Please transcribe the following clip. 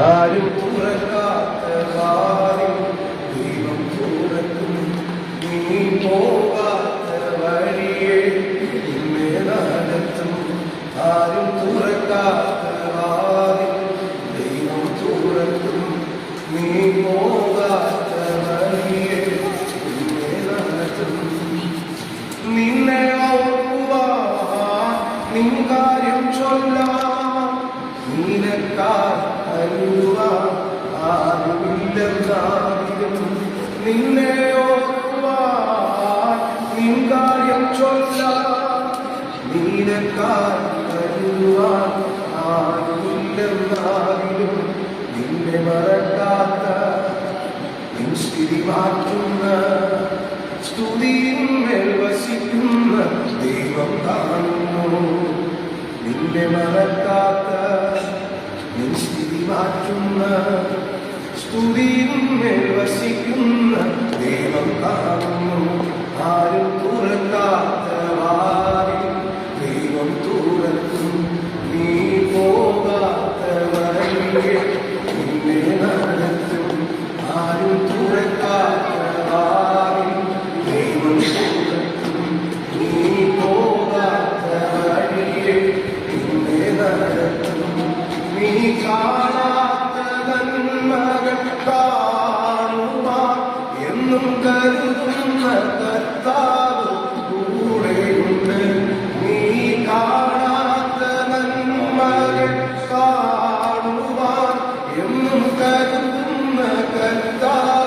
ആരും തുറക്കാത്ത വാതിൽ ദൈവം തുറക്കും. നീ പോകാത്ത വഴിയെ നിന്നെ നടത്തും. ആരും തുറക്കാത്ത വാതിൽ ദൈവം തുറക്കും. നീ പോകാത്ത വഴിയെ നിന്നെ നടത്തും. നിന്നെ ഓർക്കുവാൻ നിൻ കാര്യം ചൊല്ലാം. നിനക്കാരുവാൻ ആരുമില്ലെന്നാലും നിന്നെ ഓർക്കുവാൻ നിൻ കാര്യം ചൊല്ലാം. നിനക്കാരുവാൻ ആരുമില്ലെന്നാലും നിന്നെ മറക്കാത്ത നിൻ സ്ഥിതി മാറ്റുന്ന സ്തുതിയിന്മേൽ വസിക്കുന്ന ദൈവം കാണുന്നു. നിന്നെ മറക്കാത്ത നിൻ സ്ഥിതി മാറ്റുന്ന സ്തുതിയിന്മേൽ വസിക്കുന്ന ദൈവം കാണുന്നു. ആരും തുറക്കാത്ത വാതിൽ ദൈവം തുറക്കും. നീ പോകാത്ത വഴിയെ നിന്നെ നടത്തും. ആരും തുറക്കാത്ത വാതിൽ ദൈവം തുറക്കും. നീ പോകാത്ത വഴിയെ നിന്നെ നടത്തും. നീ കാണാത്ത നന്മകൾ കാണുവാൻ എന്നും കരുതുന്ന കർത്താവ് കൂടെയുണ്ട്. നീ കാണാത്ത നന്മകൾ കാണുവാൻ എന്നും കരുതുന്ന കർത്താവ്